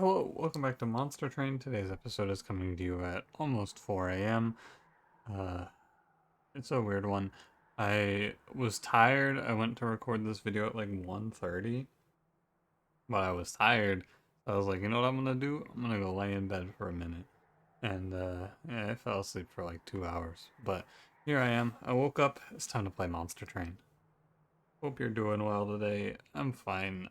Hello, welcome back to Monster Train. Today's episode is coming to you at almost 4 a.m. Uh, it's a weird one. I was tired. I went to record this video at like 1:30, but I was tired. I was like, you know what I'm gonna do? I'm gonna go lay in bed for a minute. And yeah, I fell asleep for like 2 hours. But here I am. I woke up. It's time to play Monster Train. Hope you're doing well today. I'm fine.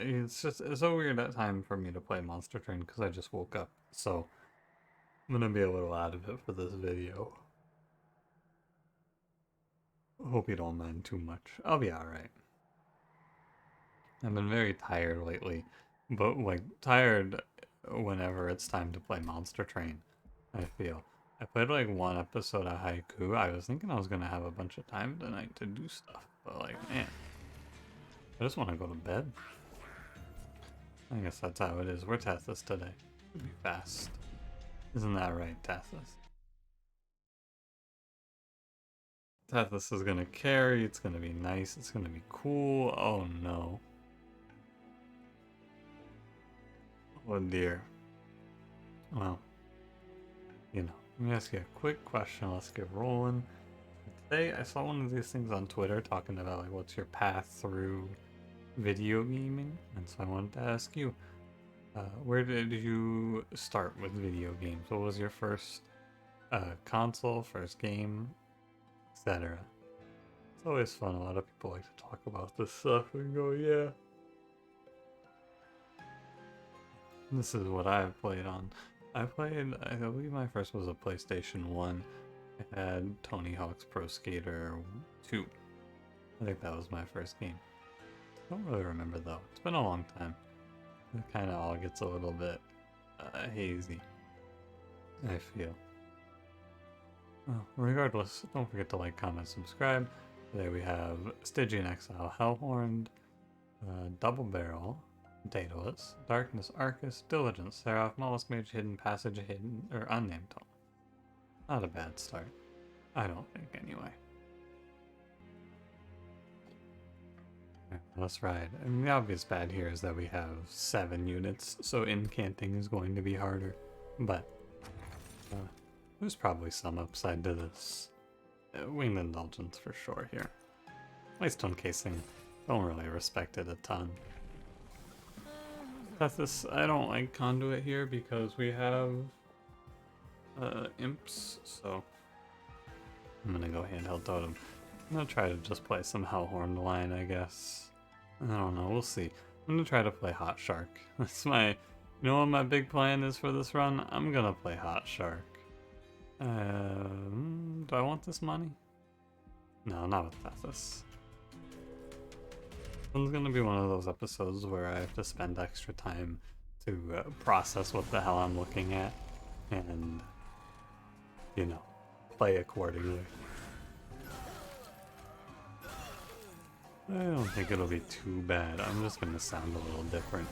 It's so weird that time for me to play Monster Train because I just woke up. So I'm gonna be a little out of it for this video. Hope you don't mind too much. I'll be alright. I've been very tired lately, but like tired whenever it's time to play Monster Train, I feel. I played like one episode of Haiku. I was thinking I was gonna have a bunch of time tonight to do stuff, but like, man, I just want to go to bed. I guess that's how it is. We're Tethys today. It'll be fast. Isn't that right, Tethys? Tethys is gonna carry, it's gonna be nice, it's gonna be cool. Oh no. Oh dear. Well, let me ask you a quick question. Let's get rolling. Today, I saw one of these things on Twitter talking about like what's your path through video gaming, and so I wanted to ask you, where did you start with video games? What was your first console, first game, etc.? It's always fun. A lot of people like to talk about this stuff and go, yeah. This is what I've played on. I believe my first was a PlayStation 1. I had Tony Hawk's Pro Skater 2. I think that was my first game. I don't really remember though. It's been a long time. It kind of all gets a little bit hazy, I feel. Well, regardless, don't forget to like, comment, subscribe. Today we have Stygian Exile, Hellhorned, Double Barrel, Daedalus, Darkness, Arcus, Diligence, Seraph, Mollusk Mage, Hidden Passage, Hidden or Unnamed Tome. Not a bad start. I don't think, anyway. Let's ride. And the obvious bad here is that we have 7 units, so incanting is going to be harder. But there's probably some upside to this. Winged Indulgence for sure here. Whitestone Casing, don't really respect it a ton. Tethys, I don't like Conduit here because we have imps, so I'm gonna go handheld totem. I'm gonna try to just play some Hellhorned line, I guess. I don't know, we'll see. I'm gonna try to play Hot Shark. That's my, you know what my big plan is for this run? I'm gonna play Hot Shark. Do I want this money? No, not with Tethys. This is gonna be one of those episodes where I have to spend extra time to process what the hell I'm looking at and, play accordingly. I don't think it'll be too bad. I'm just gonna sound a little different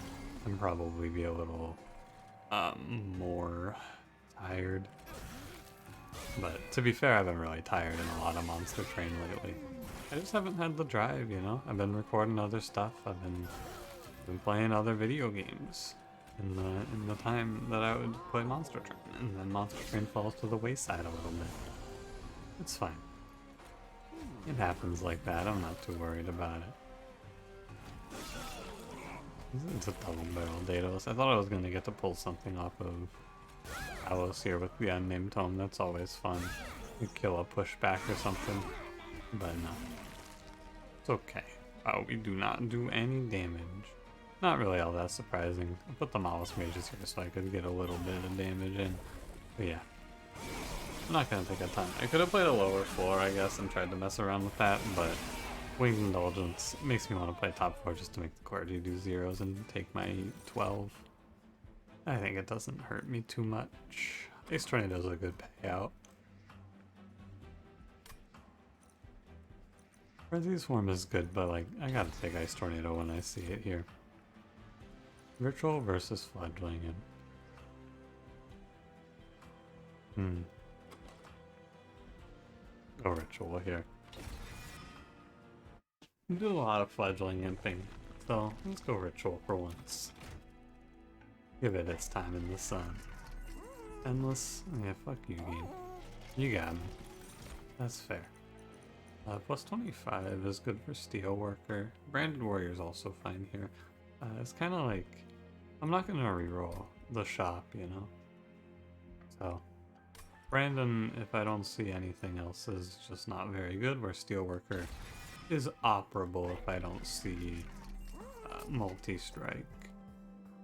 and probably be a little more tired. But to be fair, I've been really tired in a lot of Monster Train lately. I just haven't had the drive, I've been recording other stuff. I've been playing other video games in the time that I would play Monster Train, and then Monster Train falls to the wayside a little bit. It's fine. It happens like that. I'm not too worried about it. It's a double barrel Daedalus. I thought I was gonna get to pull something off of Alice here with the Unnamed Tome. That's always fun. You kill a pushback or something, but no. It's okay. Oh, we do not do any damage. Not really all that surprising. I put the Mollusk Mages here so I could get a little bit of damage in. But yeah. I'm not gonna take a ton. I could have played a lower floor, I guess, and tried to mess around with that, but Winged Indulgence makes me want to play top 4 just to make the Clergy do zeros and take my 12. I think it doesn't hurt me too much. Ace Tornado is a good payout. Frenzy's Swarm is good, but like, I gotta take Ice Tornado when I see it here. Ritual versus Fledgling. Go Ritual here. We do a lot of Fledgling imping, so let's go Ritual for once. Give it its time in the sun. Endless? Yeah, fuck you, game. You got me. That's fair. Plus 25 is good for Steelworker. Branded Warrior is also fine here. It's kind of like... I'm not going to reroll the shop, you know? So... Brandon, if I don't see anything else, is just not very good, where Steelworker is operable if I don't see multi-strike.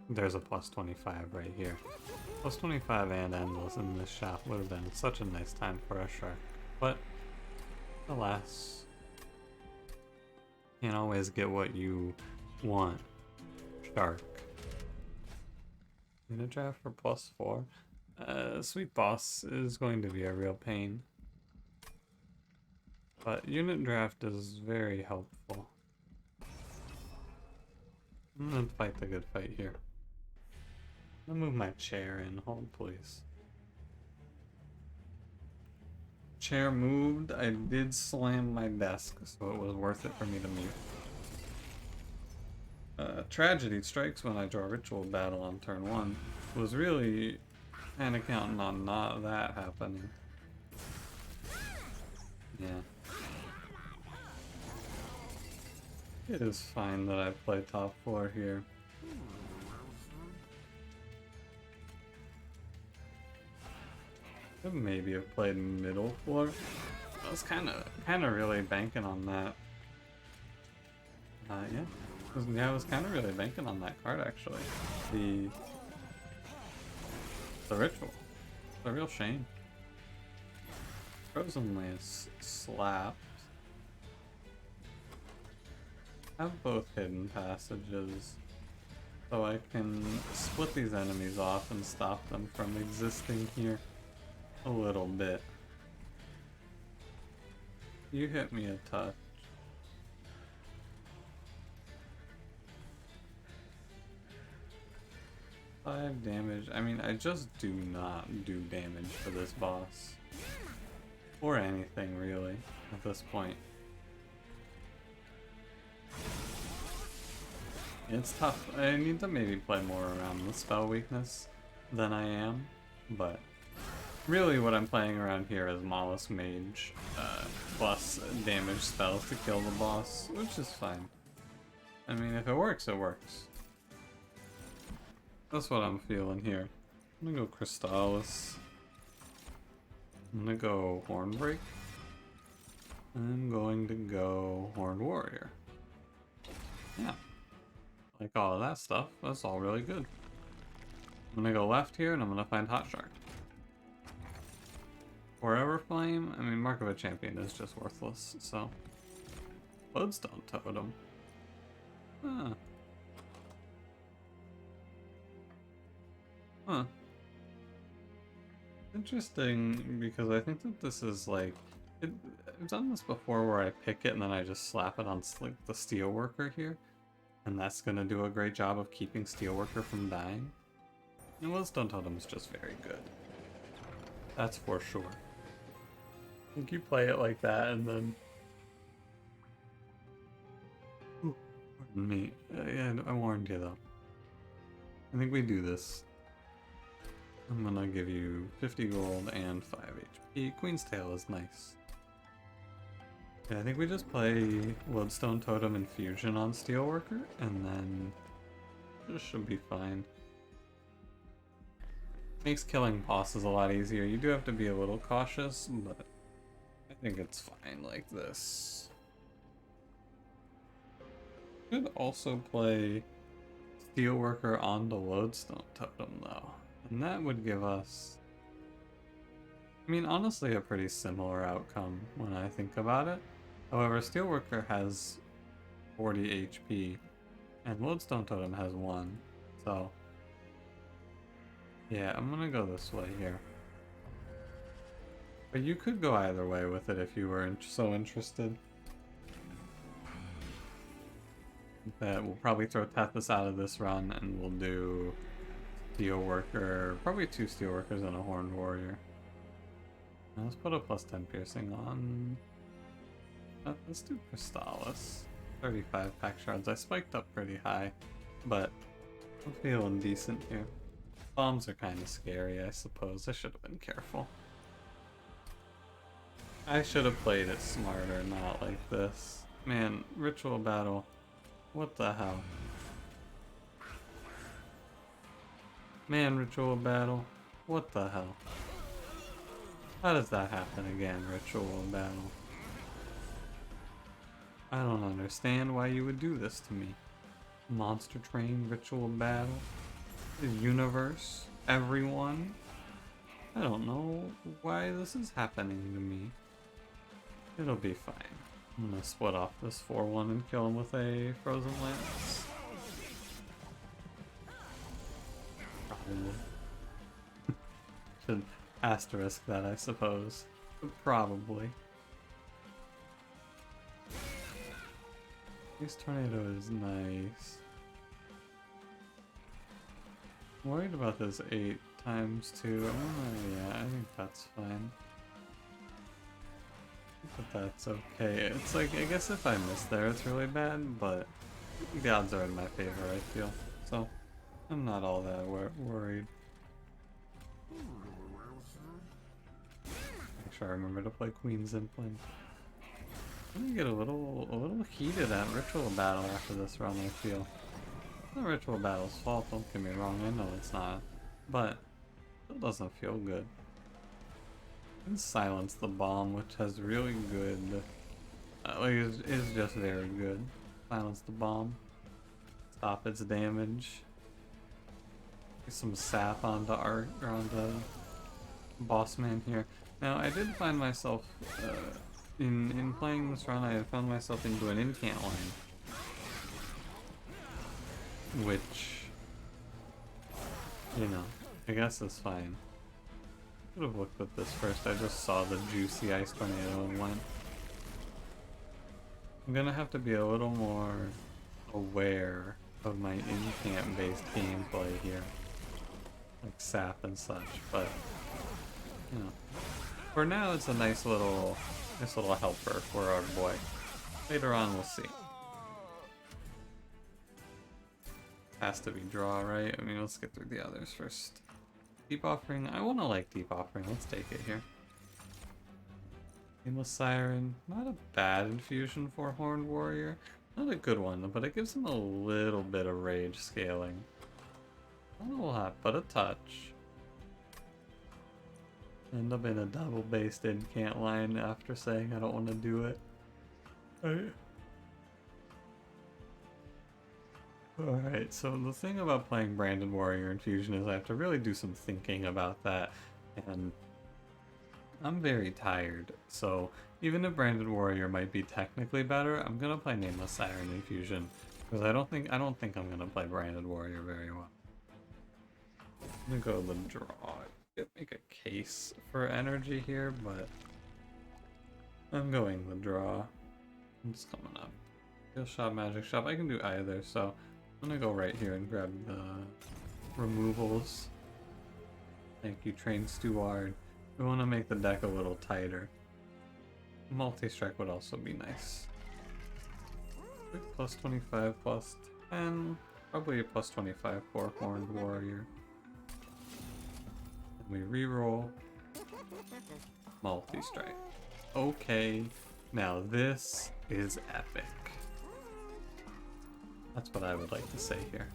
There's a plus 25 right here. Plus 25 and Endless in this shop would have been such a nice time for a shark. But, alas, can't always get what you want. Shark. Unit draft for plus 4. Sweet Boss is going to be a real pain. But unit draft is very helpful. I'm gonna fight the good fight here. I'm gonna move my chair in. Hold, please. Chair moved. I did slam my desk, so it was worth it for me to mute. Tragedy strikes when I draw Ritual Battle on turn 1. Was really kind of counting on not that happening. Yeah. It is fine that I play top 4 here. Could maybe have played middle 4. I was kind of really banking on that. Yeah. I was kind of really banking on that card actually. The Ritual. It's a real shame. Frozenly is slapped. Have both hidden passages, so I can split these enemies off and stop them from existing here a little bit. You hit me a touch. Five damage. I mean, I just do not do damage for this boss. Or anything, really, at this point. It's tough. I need to maybe play more around the spell weakness than I am, but really what I'm playing around here is Mollusk Mage plus damage spells to kill the boss, which is fine. I mean, if it works, it works. That's what I'm feeling here. I'm gonna go Crystallis. I'm gonna go Hornbreak. I'm going to go Horned Warrior. Yeah. Like all of that stuff, that's all really good. I'm gonna go left here and I'm gonna find Hot Shark. Forever Flame? I mean, Mark of a Champion is just worthless, so. Bloodstone Totem. Huh. Huh. Interesting, because I think that this is like... I've done this before where I pick it and then I just slap it on like the Steelworker here. And that's gonna do a great job of keeping Steelworker from dying. And Bloodstone Totem is just very good. That's for sure. I think you play it like that and then... Ooh, pardon me. Yeah, I warned you though. I think we do this. I'm gonna give you 50 gold and 5 HP. Queen's Tail is nice. Yeah, I think we just play Bloodstone Totem Infusion on Steelworker, and then this should be fine. Makes killing bosses a lot easier. You do have to be a little cautious, but I think it's fine like this. Could also play Steelworker on the Lodestone Totem though, and that would give us, I mean, honestly a pretty similar outcome when I think about it. However, Steelworker has 40 HP and Lodestone Totem has 1, so yeah, I'm gonna go this way here. But you could go either way with it if you were so interested. That we'll probably throw Tethys out of this run and we'll do Steelworker, probably 2 Steelworkers and a Horned Warrior. Now let's put a plus 10 piercing on. Let's do Crystallis. 35 pack shards. I spiked up pretty high, but I'm feeling decent here. Bombs are kind of scary, I suppose. I should have been careful. I should have played it smarter, not like this. Man, ritual battle. What the hell? Man, ritual battle. What the hell? How does that happen again, ritual battle? I don't understand why you would do this to me. Monster train, ritual battle, the universe, everyone. I don't know why this is happening to me. It'll be fine. I'm gonna split off this 4-1 and kill him with a frozen lance. Probably. Should asterisk that, I suppose. But probably. This tornado is nice. I'm worried about this 8 times 2. Yeah, I think that's fine. But that's okay. It's like, I guess if I miss there, it's really bad, but the odds are in my favor, I feel. So, I'm not all that worried. Make sure I remember to play Queen's Implant. I'm gonna get a little heated at Ritual Battle after this run, I feel. It's not Ritual Battle's fault, don't get me wrong, I know it's not. But, it doesn't feel good. And silence the bomb, which has really good, is just very good. Silence the bomb. Stop its damage. Get some sap onto boss man here. Now, I did find myself, in playing this run, I found myself into an incant line. Which, you know, I guess is fine. Could have looked at this first. I just saw the juicy ice tornado and went. I'm gonna have to be a little more aware of my incant based gameplay here, like sap and such. But you know, for now it's a nice little helper for our boy. Later on we'll see. Has to be draw, right? I mean, let's get through the others first. Deep Offering. I want to like Deep Offering. Let's take it here. Nameless Siren. Not a bad infusion for Horned Warrior. Not a good one, but it gives him a little bit of rage scaling. Not a lot, but a touch. End up in a double-based incant line after saying I don't want to do it. Alright, so the thing about playing Branded Warrior Infusion is I have to really do some thinking about that, and I'm very tired, so even if Branded Warrior might be technically better, I'm gonna play Nameless Siren Infusion, because I don't think I'm gonna play Branded Warrior very well. I'm gonna go the draw. Make a case for energy here, but I'm going the draw. It's coming up. Heal Shop, Magic Shop, I can do either, so I'm gonna go right here and grab the removals. Thank you, Train Steward. We want to make the deck a little tighter. Multi-strike would also be nice. Plus 25, plus 10. Probably a plus 25 for Horned Warrior. And we reroll. Multi-strike. Okay, now this is epic. That's what I would like to say here.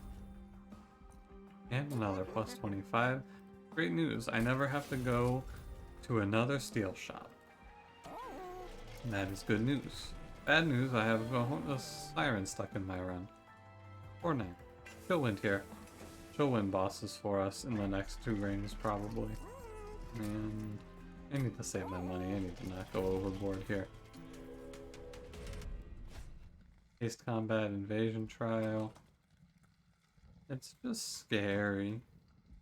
And another plus 25. Great news, I never have to go to another steel shop. And that is good news. Bad news, I have a siren stuck in my run. 4-9. She'll win here. She'll win bosses for us in the next 2 rings, probably. And I need to save my money, I need to not go overboard here. Haste Combat, Invasion Trial. It's just scary.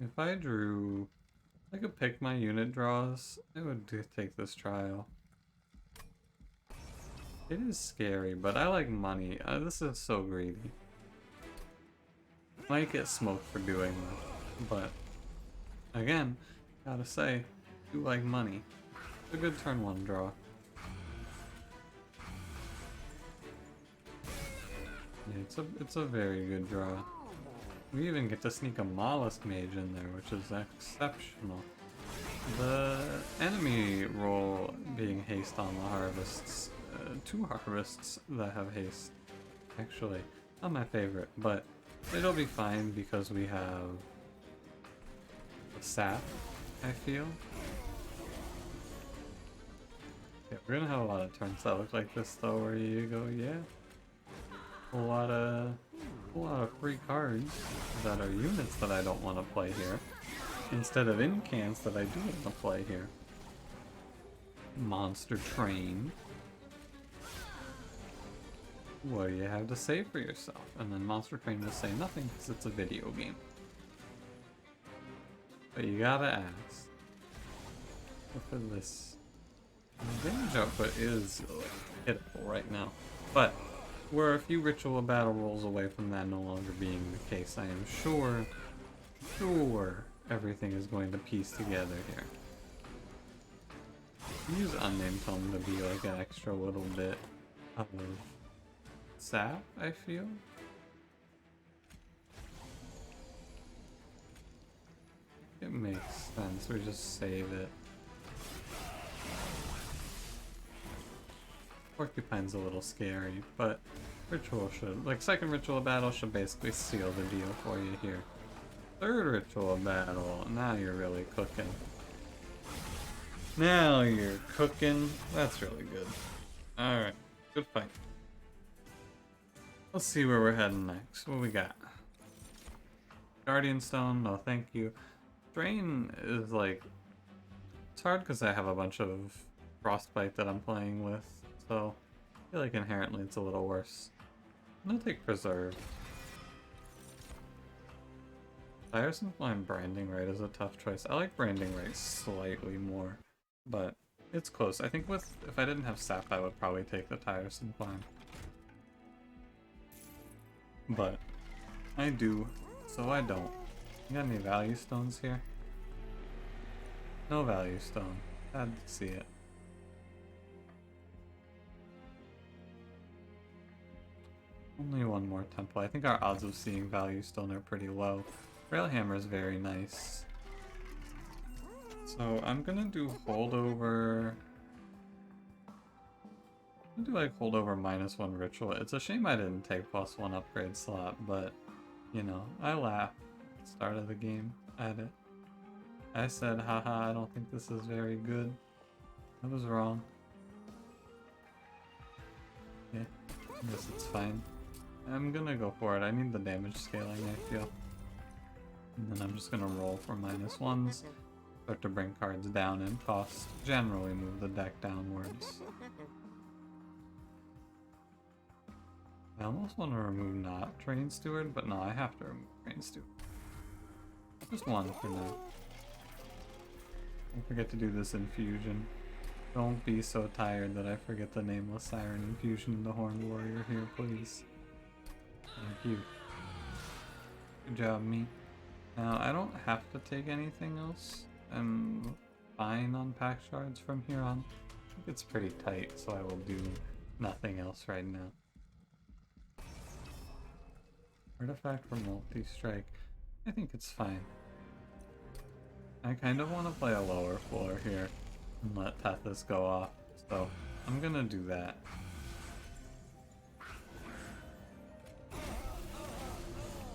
If I could pick my unit draws, I would take this trial. It is scary, but I like money. This is so greedy. Might get smoked for doing that, but again, gotta say, I do like money. It's a good turn 1 draw. Yeah, it's a very good draw. We even get to sneak a mollusk mage in there, which is exceptional. The enemy roll being haste on the harvests, 2 harvests that have haste, actually, not my favorite, but it'll be fine because we have the sap, I feel. Yeah, we're gonna have a lot of turns that look like this though, where you go, yeah, a lot of free cards that are units that I don't want to play here, instead of incants that I do want to play here. Monster Train. What do you have to say for yourself? And then Monster Train will say nothing because it's a video game. But you gotta ask. Look at this. The damage output is pitiful right now. But we're a few ritual battle rolls away from that no longer being the case. I am sure everything is going to piece together here. Use Unnamed Tome to be like an extra little bit of sap, I feel. It makes sense, we just save it. Porcupine's a little scary, but ritual should, like second ritual battle should basically seal the deal for you here. Third ritual battle, now you're really cooking. Now you're cooking, that's really good. Alright, good fight. Let's see where we're heading next. What we got? Guardian Stone, no thank you. Drain is like, it's hard because I have a bunch of Frostbite that I'm playing with, so I feel like inherently it's a little worse. I'm gonna take Preserve. Tiresome Flame Branding Right is a tough choice. I like Branding Right slightly more, but it's close. I think with, if I didn't have Sap, I would probably take the Tiresome Flame. But I do, so I don't. You got any value stones here? No value stone. Sad to see it. Only one more temple. I think our odds of seeing value stone are pretty low. Railhammer is very nice. So I'm gonna do holdover. I'm gonna do like holdover -1 ritual. It's a shame I didn't take +1 upgrade slot, but you know, I laughed at the start of the game at it. I said, haha, I don't think this is very good. I was wrong. Yeah, I guess it's fine. I'm gonna go for it. I need the damage scaling, I feel. And then I'm just gonna roll for -1s. Start to bring cards down in cost. Generally move the deck downwards. I almost want to remove not Train Steward, but no, I have to remove Train Steward. Just one for now. Don't forget to do this infusion. Don't be so tired that I forget the Nameless Siren infusion in the Horned Warrior here, please. Thank you. Good job, me. Now, I don't have to take anything else. I'm fine on pack shards from here on. I think it's pretty tight, so I will do nothing else right now. Artifact for multi-strike. I think it's fine. I kind of want to play a lower floor here and let Tethys go off, so I'm gonna do that.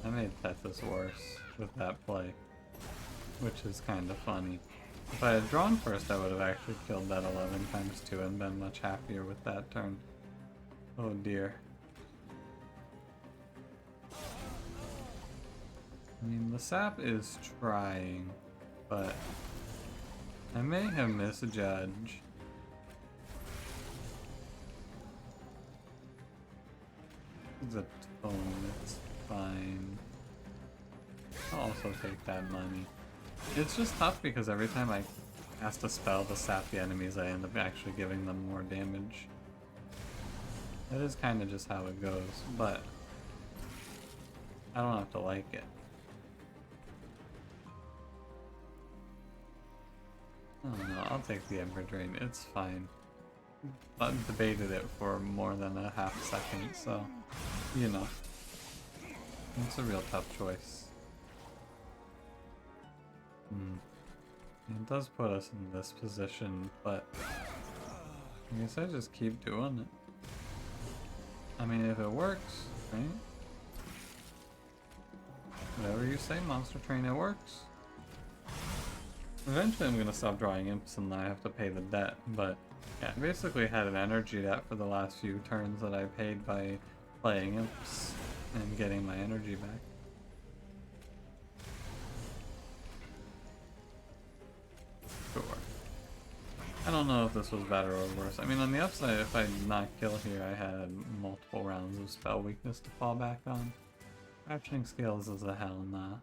I made Tethys worse with that play, which is kind of funny. If I had drawn first, I would have actually killed that 11 times 2 and been much happier with that turn. Oh dear. I mean, the sap is trying, but I may have misjudged. It's a tone, it's fine. I'll also take that money. It's just tough because every time I cast a spell to sap the enemies, I end up actually giving them more damage. That is kind of just how it goes, but I don't have to like it. I don't know, I'll take the Ember Drain, it's fine. I debated it for more than a half second, so, you know. It's a real tough choice. It does put us in this position, but I guess I just keep doing it. I mean, if it works, right? Whatever you say, Monster Train, it works. Eventually I'm gonna stop drawing imps and I have to pay the debt, but yeah, I basically had an energy debt for the last few turns that I paid by playing imps and getting my energy back. Sure. I don't know if this was better or worse. I mean, on the upside, if I did not kill here, I had multiple rounds of spell weakness to fall back on. Fracturing Scales is a hell nah.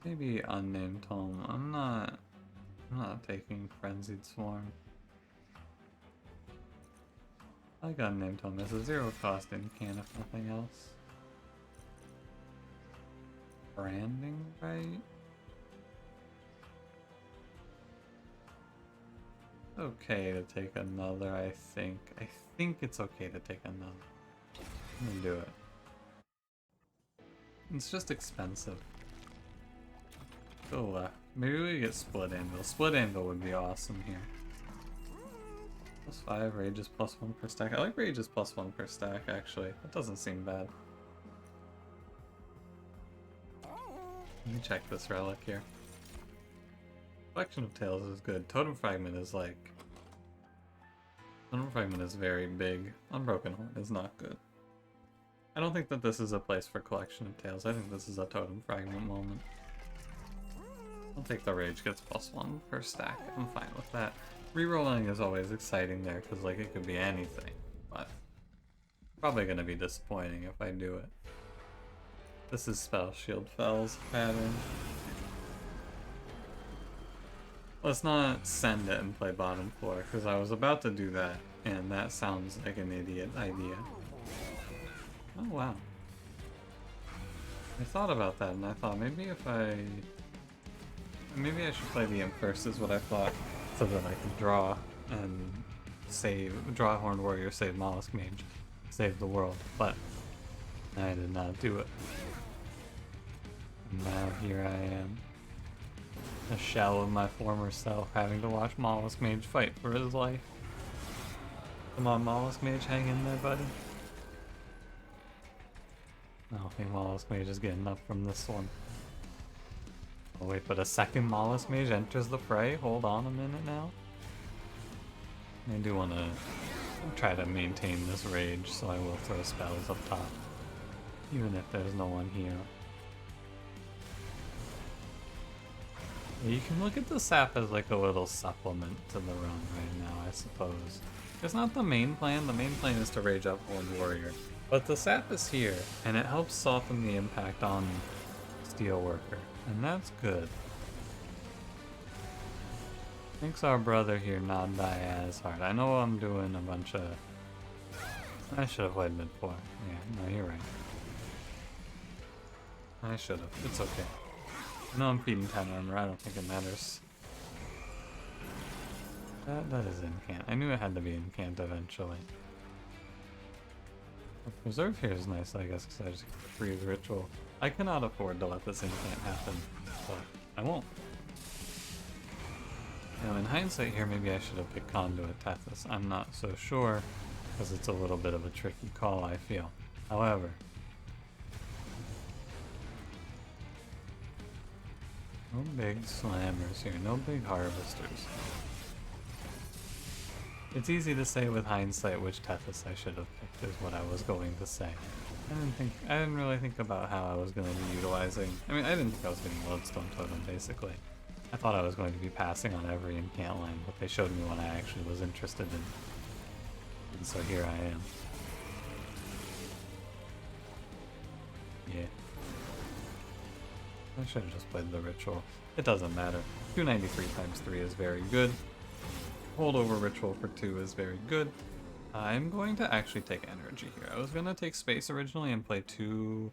Maybe Unnamed Tome. I'm not taking Frenzied Swarm. I like Unnamed Tome. It's a 0 cost incant if nothing else. Branding, right? Okay to take another, I think. I think it's okay to take another. I'm gonna do it. It's just expensive. Go left. Maybe we get Split Anvil. Split Anvil would be awesome here. +5, Rages +1 per stack. I like Rages +1 per stack, actually. That doesn't seem bad. Let me check this relic here. Collection of Tales is good. Totem Fragment is like... Totem Fragment is very big. Unbroken Horn is not good. I don't think that this is a place for Collection of Tales. I think this is a Totem Fragment moment. I'll take the Rage gets +1 per stack. I'm fine with that. Rerolling is always exciting there because like it could be anything, but probably gonna be disappointing if I do it. This is Spell Shield Fell's pattern. Let's not send it and play bottom floor because I was about to do that and that sounds like an idiot idea. Oh wow. I thought about that and I thought maybe I should play the Imp first is what I thought, so that I could draw and draw Horned Warrior, save Mollusk Mage, save the world, but I did not do it. And now here I am, a shell of my former self, having to watch Mollusk Mage fight for his life. Come on, Mollusk Mage, hang in there, buddy. I don't think Mollusk Mage is getting up from this one. Oh wait, but a second Mollusk Mage enters the fray? Hold on a minute now. I do want to try to maintain this rage, so I will throw spells up top. Even if there's no one here. You can look at the sap as like a little supplement to the run right now, I suppose. It's not the main plan is to rage up Horned Warrior. But the sap is here, and it helps soften the impact on Steelworker, and that's good. Makes our brother here not die as hard. I know I'm doing a bunch of... I should have played mid-4. Yeah, no, you're right. I should have. It's okay. I know I'm feeding 10 armor, I don't think it matters. That is incant. I knew it had to be incant eventually. The preserve here is nice, I guess, because I just get to freeze ritual. I cannot afford to let this incant happen, but I won't. You know, in hindsight here, maybe I should have picked Conduit Tethys. I'm not so sure, because it's a little bit of a tricky call, I feel. However, no big slammers here, no big harvesters. It's easy to say with hindsight which Tethys I should have picked is what I was going to say. I didn't really think about how I was going to be utilizing... I mean, I didn't think I was getting Lodestone Totem, basically. I thought I was going to be passing on every incant line, but they showed me what I actually was interested in. And so here I am. Yeah. I should have just played the Ritual. It doesn't matter. 293 times 3 is very good. Holdover Ritual for 2 is very good. I'm going to actually take energy here. I was going to take space originally and play 2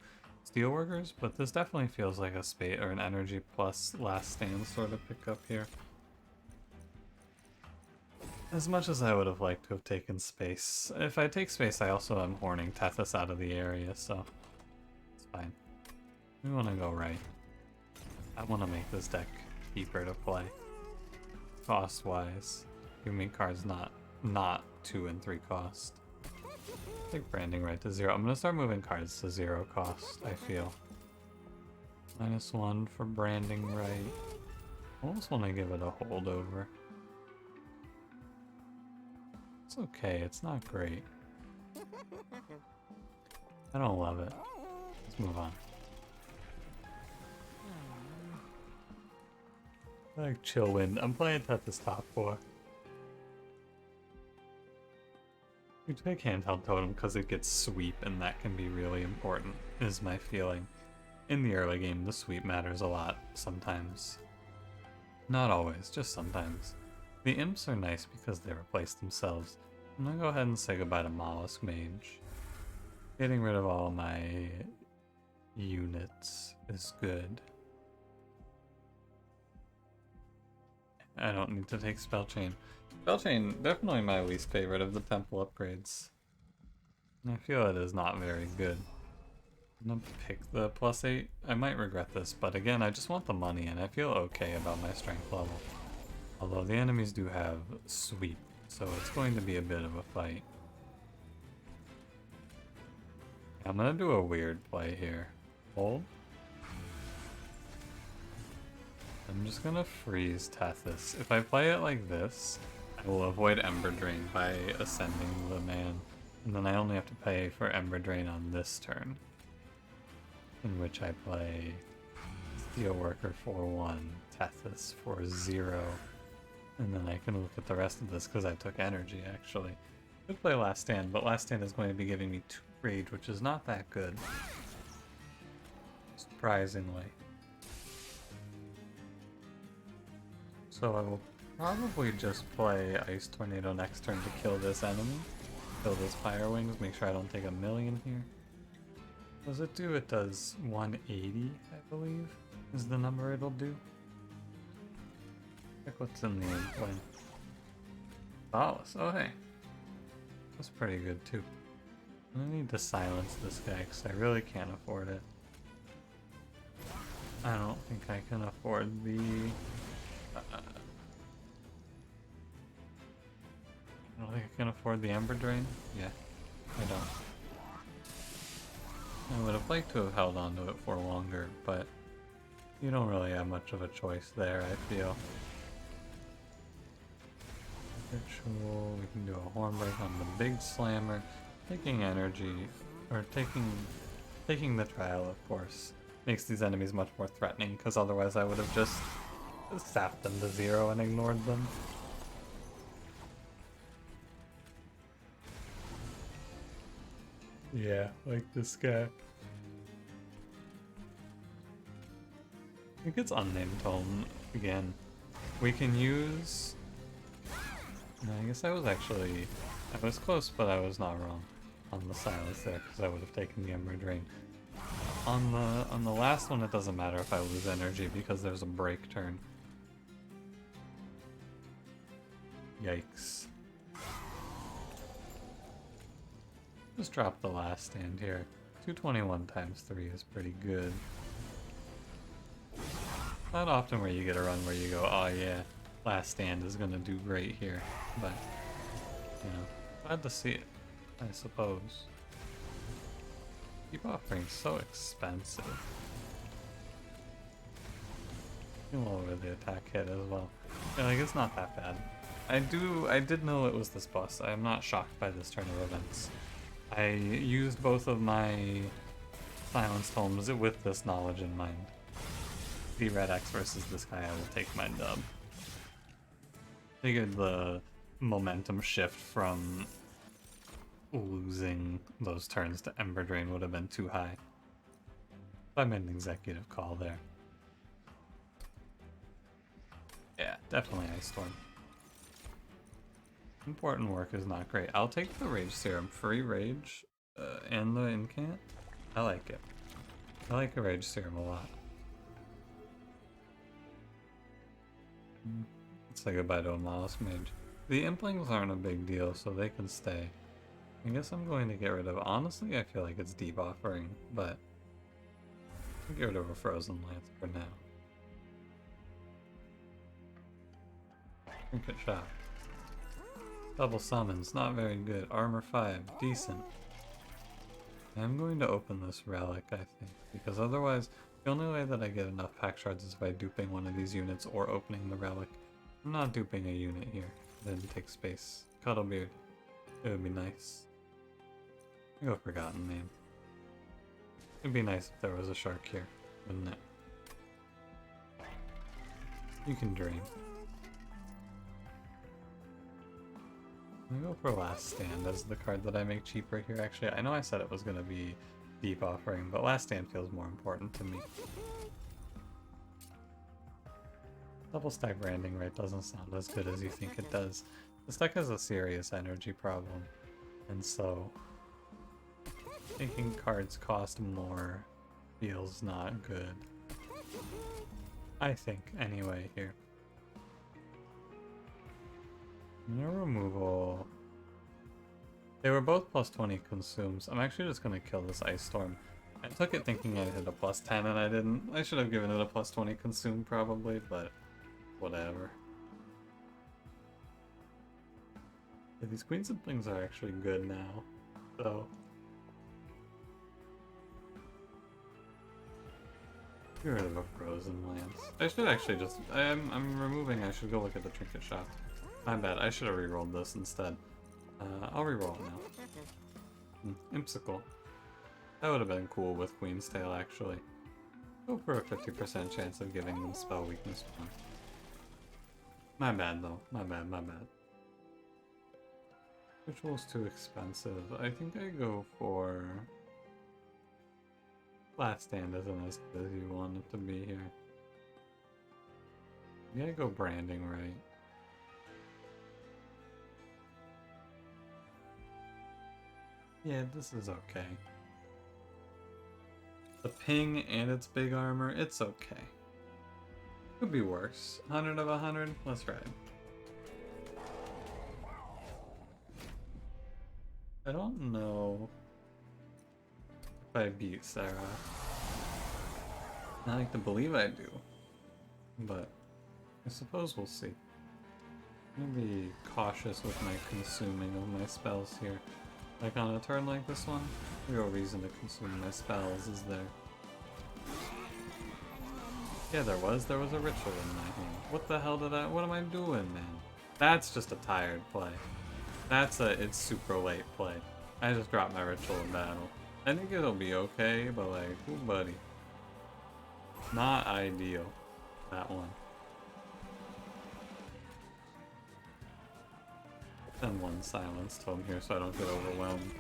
Steelworkers, but this definitely feels like a space or an energy plus last stand sort of pickup here. As much as I would have liked to have taken space. If I take space, I also am horning Tethys out of the area, so it's fine. We want to go right. I want to make this deck cheaper to play. Cost-wise. Give me cards not 2 and 3 cost. Take branding right to 0. I'm gonna start moving cards to 0 cost, I feel. -1 for branding right. I almost want to give it a holdover. It's okay, it's not great. I don't love it. Let's move on. I like Chill Wind. I'm playing Tethys top 4. You take Handheld Totem because it gets sweep and that can be really important, is my feeling. In the early game, the sweep matters a lot, sometimes. Not always, just sometimes. The imps are nice because they replace themselves. I'm gonna go ahead and say goodbye to Mollusk Mage. Getting rid of all my units is good. I don't need to take Spell Chain. Spell Chain, definitely my least favorite of the temple upgrades. I feel it is not very good. I'm gonna pick the +8. I might regret this, but again, I just want the money and I feel okay about my strength level. Although the enemies do have sweep, so it's going to be a bit of a fight. I'm gonna do a weird play here. Hold. I'm just gonna freeze Tethys. If I play it like this, I will avoid Ember Drain by ascending the man. And then I only have to pay for Ember Drain on this turn. In which I play Steelworker for 1, Tethys for 0. And then I can look at the rest of this because I took energy actually. I could play Last Stand, but Last Stand is going to be giving me 2 rage, which is not that good. Surprisingly. So I will probably just play Ice Tornado next turn to kill this enemy. Kill this Fire Wings, make sure I don't take a million here. What does it do? It does 180, I believe, is the number it'll do. Check what's in the play. Solace, oh hey. That's pretty good too. I need to silence this guy because I really can't afford it. I don't think I can afford the... I don't think I can afford the Ember Drain. Yeah, I don't. I would have liked to have held on to it for longer, but you don't really have much of a choice there, I feel. Ritual, we can do a Hornbreak on the big slammer. Taking energy, or taking the trial, of course, makes these enemies much more threatening, because otherwise I would have just sapped them to 0 and ignored them. Yeah, like this guy. I think it's Unnamed Tome again. We can use... No, I guess I was close, but I was not wrong on the silence there, because I would have taken the Ember Drain. On the last one, it doesn't matter if I lose energy, because there's a break turn. Yikes. Just drop the Last Stand here. 221 times 3 is pretty good. Not often where you get a run where you go, oh yeah, Last Stand is gonna do great here, but, you know, glad to see it, I suppose. Keep Offering's so expensive. You'll lower the attack hit as well. Yeah, like, it's not that bad. I did know it was this boss. I am not shocked by this turn of events. I used both of my Silenced Tomes with this knowledge in mind. The Red X versus this guy, I will take my dub. Figured the momentum shift from losing those turns to Ember Drain would have been too high. I made an executive call there. Yeah, definitely Ice Storm. Important work is not great. I'll take the Rage Serum. Free Rage and the Incant. I like it. I like the Rage Serum a lot. Let's say goodbye to a Mollusk Mage. The Implings aren't a big deal, so they can stay. I guess I'm going to get rid of... Honestly, I feel like it's Deep Offering, but... I'll get rid of a Frozen Lance for now. Trinket shop. Double summons, not very good. Armor 5, decent. I'm going to open this relic, I think, because otherwise, the only way that I get enough pack shards is by duping one of these units or opening the relic. I'm not duping a unit here. Then take space. Cuddlebeard. It would be nice. I go Forgotten Name. It'd be nice if there was a shark here, wouldn't it? You can drain. I'm gonna go for Last Stand as the card that I make cheaper here. Actually, I know I said it was gonna be Deep Offering, but Last Stand feels more important to me. Double stack Branding Right doesn't sound as good as you think it does. This deck has a serious energy problem, and so making cards cost more feels not good. I think, anyway, here. No removal. They were both plus 20 consumes. I'm actually just gonna kill this Ice Storm. I took it thinking I'd hit a plus 10 and I didn't. I should have given it a plus 20 consume probably, but whatever. Yeah, these Queen Siblings are actually good now, so. Get rid of a Frozen Lance. I should actually just. I'm removing. I should go look at the Trinket Shop. My bad, I should have rerolled this instead. I'll reroll it now. Impsicle. That would have been cool with Queen's Tail, actually. Go for a 50% chance of giving them spell weakness 1. My bad, though. My bad, my bad. Ritual's too expensive. I think I go for... Last Stand isn't as good as you want it to be here. Yeah, I go Branding Right. Yeah, this is okay. The ping and its big armor, it's okay. Could be worse. 100 of 100? Let's ride. I don't know if I beat Sarah. I like to believe I do, but I suppose we'll see. I'm gonna be cautious with my consuming of my spells here. Like on a turn like this one, real reason to consume my spells is there. Yeah, there was a ritual in my hand. What the hell what am I doing, man? That's just a tired play. It's super late play. I just dropped my ritual in battle. I think it'll be okay, but like, ooh buddy. Not ideal, that one. Send one silence tome here so I don't get overwhelmed.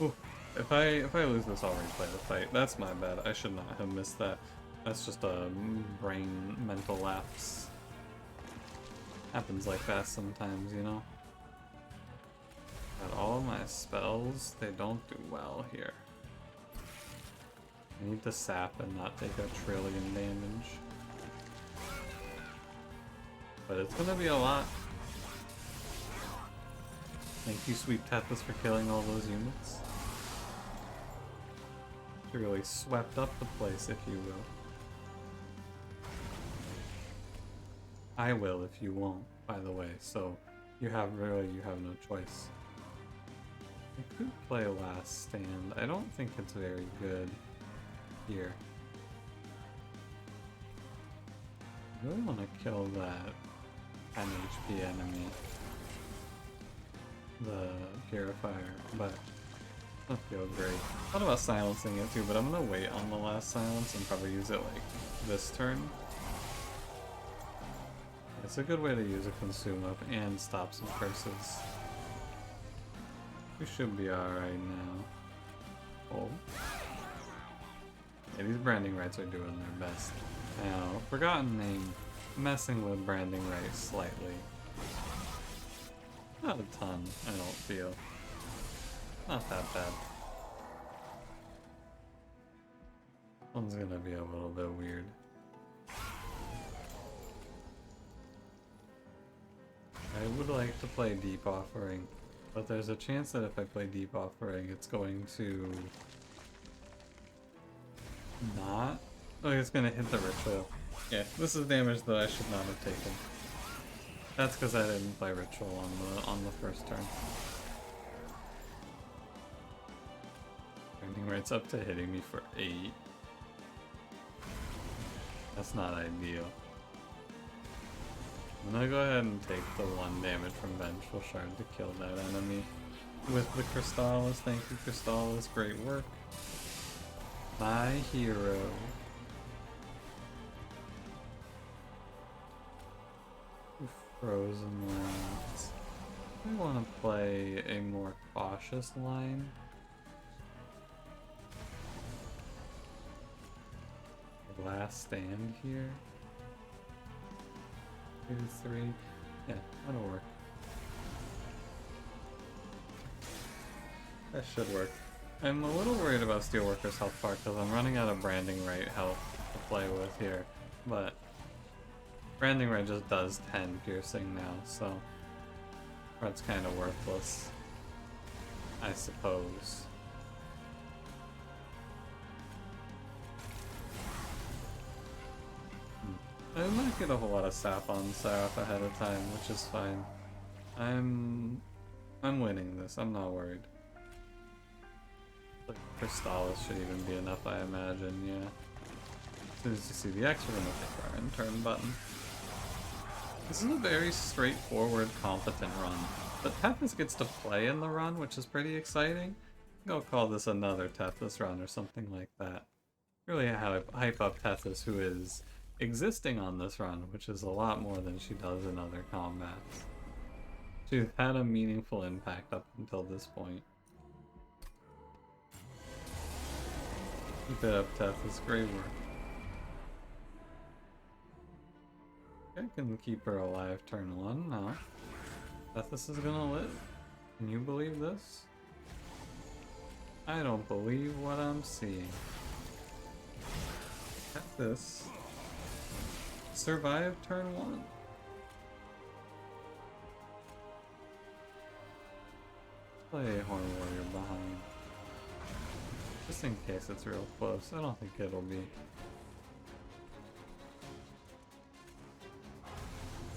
Ooh, if I lose this, I'll replay the fight. That's my bad. I should not have missed that. That's just a brain mental lapse. Happens like that sometimes, you know? But all of my spells, they don't do well here. I need to sap and not take a trillion damage. But it's gonna be a lot. Thank you, Sweet Tethys, for killing all those units. She really swept up the place, if you will. I will if you won't, by the way, so you have no choice. I could play Last Stand. I don't think it's very good here. I really want to kill that 10 HP enemy. The Purifier, but I don't feel great. I thought about silencing it too, but I'm gonna wait on the last silence and probably use it like this turn. It's a good way to use a consume up and stop some curses. We should be alright now. Oh. Yeah, these Branding Rights are doing their best. Now, Forgotten Name, messing with Branding Rights slightly. Not a ton, I don't feel. Not that bad. One's gonna be a little bit weird. I would like to play Deep Offering, but there's a chance that if I play Deep Offering, it's going to not. Oh, it's gonna hit the ritual. Yeah, this is damage that I should not have taken. That's because I didn't play Ritual on the first turn. Grinding rate's up to hitting me for 8. That's not ideal. I'm gonna go ahead and take the 1 damage from Vengeful Shard to kill that enemy with the Crystallis. Thank you, Crystallis. Great work. My hero. Frozen Lands. I want to play a more cautious line. Last stand here. 2, 3. Yeah, that'll work. That should work. I'm a little worried about Steelworker's health bar because I'm running out of Branding Right health to play with here, but Branding Right just does 10 piercing now, so that's kind of worthless, I suppose. I might get a whole lot of sap on Seraph ahead of time, which is fine. I'm winning this, I'm not worried. Like, Crystallis should even be enough, I imagine, yeah. As soon as you see the X, we're gonna take our in-turn button. This is a very straightforward, competent run. But Tethys gets to play in the run, which is pretty exciting. I'll call this another Tethys run or something like that. Really hype up Tethys, who is existing on this run, which is a lot more than she does in other combats. She's had a meaningful impact up until this point. Keep it up, Tethys. Great work. I can keep her alive turn 1 now. Tethys is gonna live. Can you believe this? I don't believe what I'm seeing. Tethys survived turn 1. Play Horn Warrior behind. Just in case it's real close. I don't think it'll be.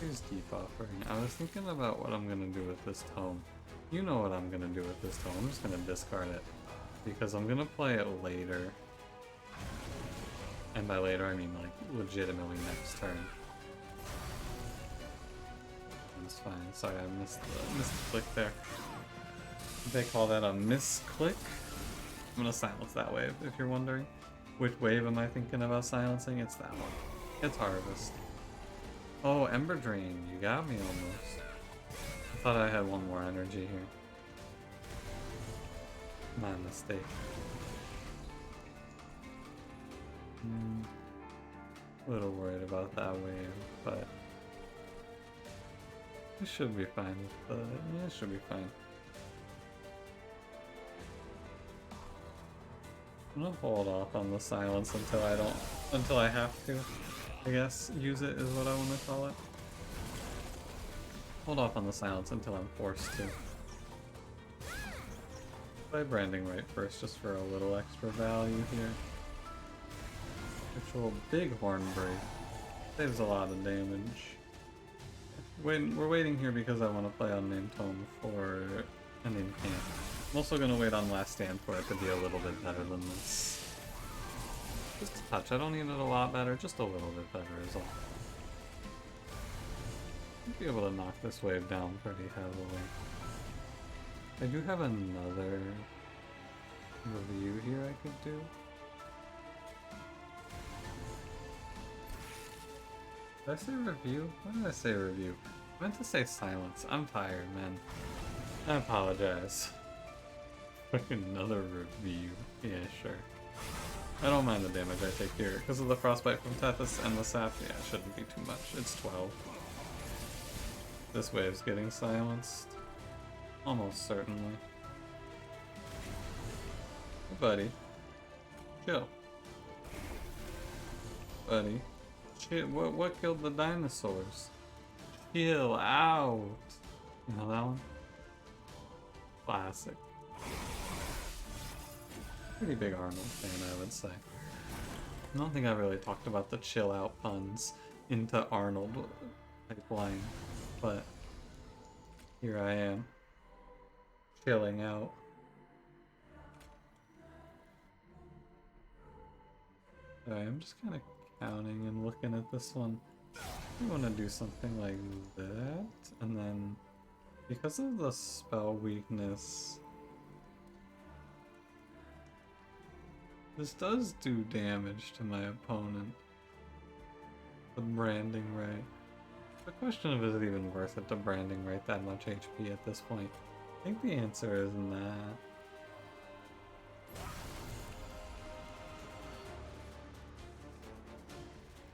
Here's debuffering. I was thinking about what I'm gonna do with this tome. You know what I'm gonna do with this tome. I'm just gonna discard it. Because I'm gonna play it later. And by later I mean like legitimately next turn. That's fine. Sorry, I missed the click there. They call that a misclick. I'm gonna silence that wave if you're wondering. Which wave am I thinking about silencing? It's that one. It's Harvest. Oh, Ember Drain. You got me almost. I thought I had one more energy here. My mistake. A little worried about that wave, but it should be fine with the... yeah, it should be fine. I'm gonna hold off on the silence until I have to. I guess use it is what I want to call it. Hold off on the silence until I'm forced to. Play Branding Right first, just for a little extra value here. Ritual Big Horn Break. Saves a lot of damage. We're waiting here because I want to play Unnamed Tome for an incant. I'm also going to wait on Last Stand for it to be a little bit better than this. Just a touch. I don't need it a lot better, just a little bit better is all. I'll be able to knock this wave down pretty heavily. I do have another review here I could do. Did I say review? Why did I say review? I meant to say silence. I'm tired, man. I apologize. Another review. Yeah, sure. I don't mind the damage I take here. Because of the Frostbite from Tethys and the Sap, yeah, it shouldn't be too much. It's 12. This wave's getting silenced. Almost certainly. Hey, buddy. Chill. Buddy. Shit, what killed the dinosaurs? Chill out. You know that one? Classic. Pretty big Arnold fan, I would say. I don't think I really talked about the chill out puns into Arnold pipeline. but here I am, chilling out. Alright, I'm just kind of counting and looking at this one. I want to do something like that, and then because of the spell weakness, this does do damage to my opponent. The branding right. The question of is it even worth it to branding right that much HP at this point? I think the answer is not.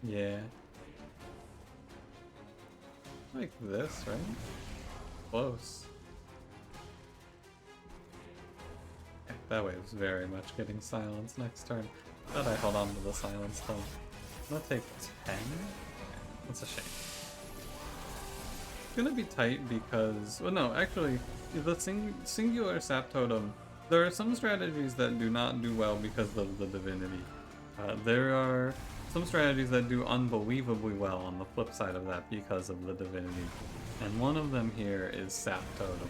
Yeah. Like this, right? Close. Yeah, that way was very much getting silence next turn. But I held on to the silence though. I'm gonna take 10? That's a shame. It's gonna be tight because, well no, actually, the singular sap totem, there are some strategies that do not do well because of the divinity. There are some strategies that do unbelievably well on the flip side of that because of the divinity. And one of them here is sap totem.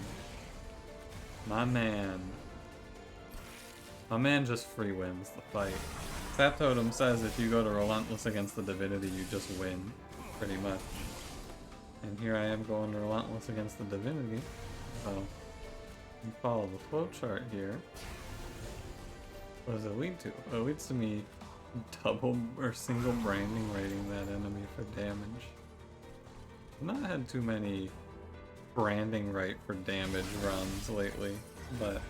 My man just free wins the fight. Sap totem says if you go to relentless against the divinity, you just win, pretty much. And here I am going relentless against the divinity. So you follow the flowchart here. What does it lead to? Well, it leads to me double or single branding rating that enemy for damage. I've not had too many branding right for damage runs lately, but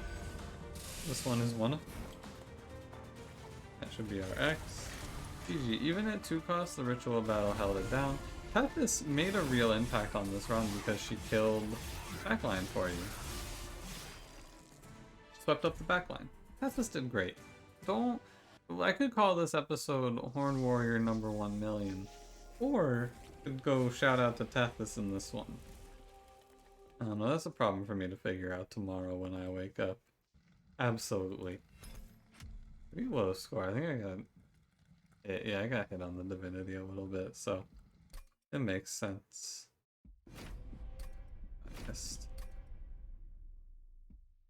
this one is one of them. That should be our X. GG. Even at 2 costs, the ritual battle held it down. Tethys made a real impact on this run because she killed backline for you. Swept up the backline. Tethys did great. I could call this episode Horn Warrior number 1,000,000, or could go shout out to Tethys in this one. I don't know, that's a problem for me to figure out tomorrow when I wake up. Absolutely. Pretty low score. I think I got... Yeah, I got hit on the divinity a little bit, so it makes sense. I missed.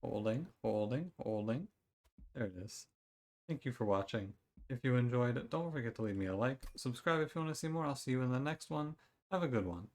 Holding. There it is. Thank you for watching. If you enjoyed it, don't forget to leave me a like. Subscribe if you want to see more. I'll see you in the next one. Have a good one.